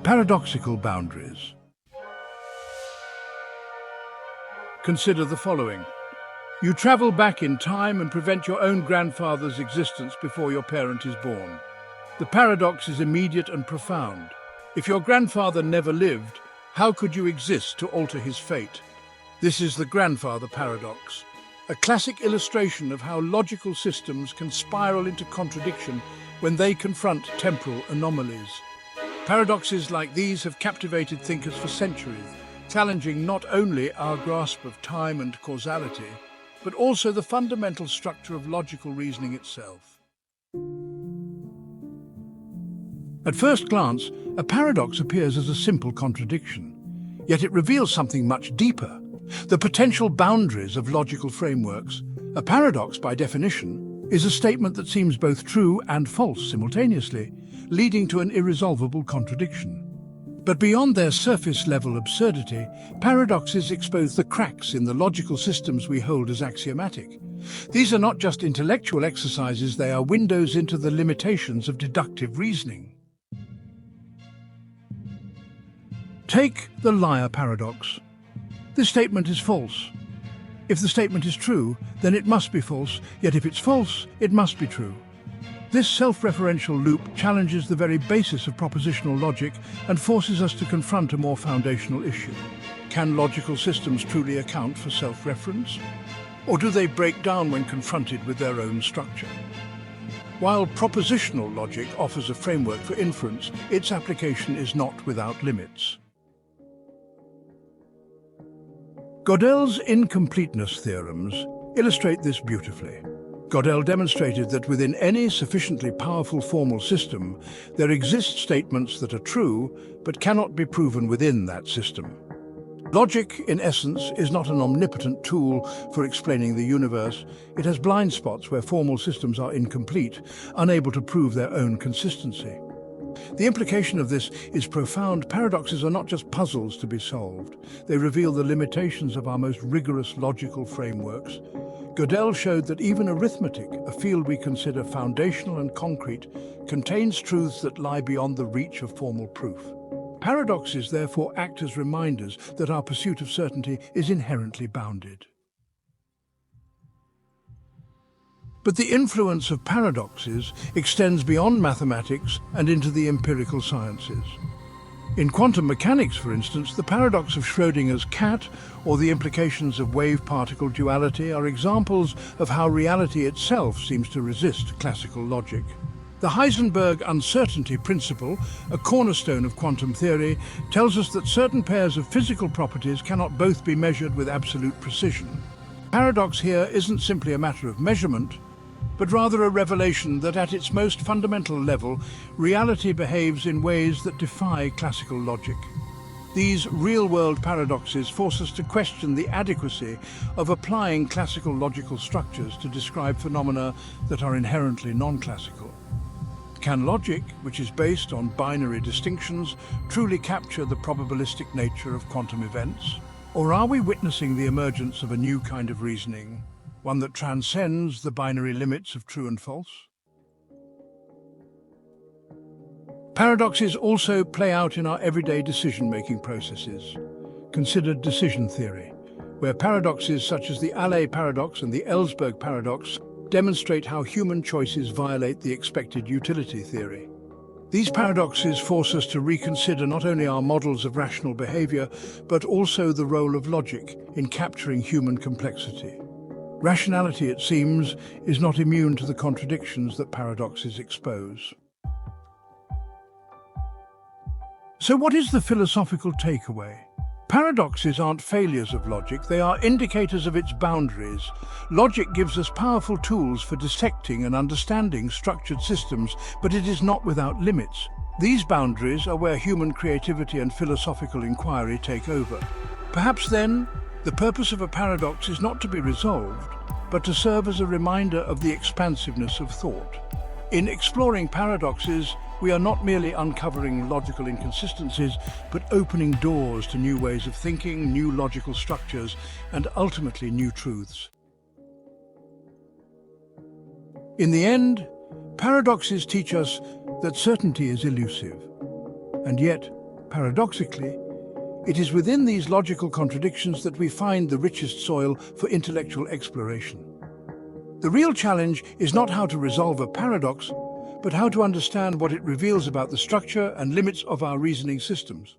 Paradoxical boundaries. Consider the following. You travel back in time and prevent your own grandfather's existence before your parent is born. The paradox is immediate and profound. If your grandfather never lived, how could you exist to alter his fate? This is the grandfather paradox, a classic illustration of how logical systems can spiral into contradiction when they confront temporal anomalies. Paradoxes like these have captivated thinkers for centuries, challenging not only our grasp of time and causality, but also the fundamental structure of logical reasoning itself. At first glance, a paradox appears as a simple contradiction, yet it reveals something much deeper: the potential boundaries of logical frameworks. A paradox, by definition, is a statement that seems both true and false simultaneously, leading to an irresolvable contradiction. But beyond their surface-level absurdity, paradoxes expose the cracks in the logical systems we hold as axiomatic. These are not just intellectual exercises, they are windows into the limitations of deductive reasoning. Take the liar paradox. This statement is false. If the statement is true, then it must be false, yet if it's false, it must be true. This self-referential loop challenges the very basis of propositional logic and forces us to confront a more foundational issue. Can logical systems truly account for self-reference? Or do they break down when confronted with their own structure? While propositional logic offers a framework for inference, its application is not without limits. Gödel's incompleteness theorems illustrate this beautifully. Gödel demonstrated that within any sufficiently powerful formal system, there exist statements that are true, but cannot be proven within that system. Logic, in essence, is not an omnipotent tool for explaining the universe. It has blind spots where formal systems are incomplete, unable to prove their own consistency. The implication of this is profound. Paradoxes are not just puzzles to be solved. They reveal the limitations of our most rigorous logical frameworks. Gödel showed that even arithmetic, a field we consider foundational and concrete, contains truths that lie beyond the reach of formal proof. Paradoxes therefore act as reminders that our pursuit of certainty is inherently bounded. But the influence of paradoxes extends beyond mathematics and into the empirical sciences. In quantum mechanics, for instance, the paradox of Schrödinger's cat or the implications of wave-particle duality are examples of how reality itself seems to resist classical logic. The Heisenberg uncertainty principle, a cornerstone of quantum theory, tells us that certain pairs of physical properties cannot both be measured with absolute precision. Paradox here isn't simply a matter of measurement, but rather a revelation that at its most fundamental level, reality behaves in ways that defy classical logic. These real-world paradoxes force us to question the adequacy of applying classical logical structures to describe phenomena that are inherently non-classical. Can logic, which is based on binary distinctions, truly capture the probabilistic nature of quantum events? Or are we witnessing the emergence of a new kind of reasoning, one that transcends the binary limits of true and false? Paradoxes also play out in our everyday decision-making processes. Consider decision theory, where paradoxes such as the Allais paradox and the Ellsberg paradox demonstrate how human choices violate the expected utility theory. These paradoxes force us to reconsider not only our models of rational behavior, but also the role of logic in capturing human complexity. Rationality, it seems, is not immune to the contradictions that paradoxes expose. So what is the philosophical takeaway? Paradoxes aren't failures of logic, they are indicators of its boundaries. Logic gives us powerful tools for dissecting and understanding structured systems, but it is not without limits. These boundaries are where human creativity and philosophical inquiry take over. Perhaps then, the purpose of a paradox is not to be resolved, but to serve as a reminder of the expansiveness of thought. In exploring paradoxes, we are not merely uncovering logical inconsistencies, but opening doors to new ways of thinking, new logical structures, and ultimately new truths. In the end, paradoxes teach us that certainty is elusive, and yet Paradoxically, it is within these logical contradictions that we find the richest soil for intellectual exploration. The real challenge is not how to resolve a paradox, but how to understand what it reveals about the structure and limits of our reasoning systems.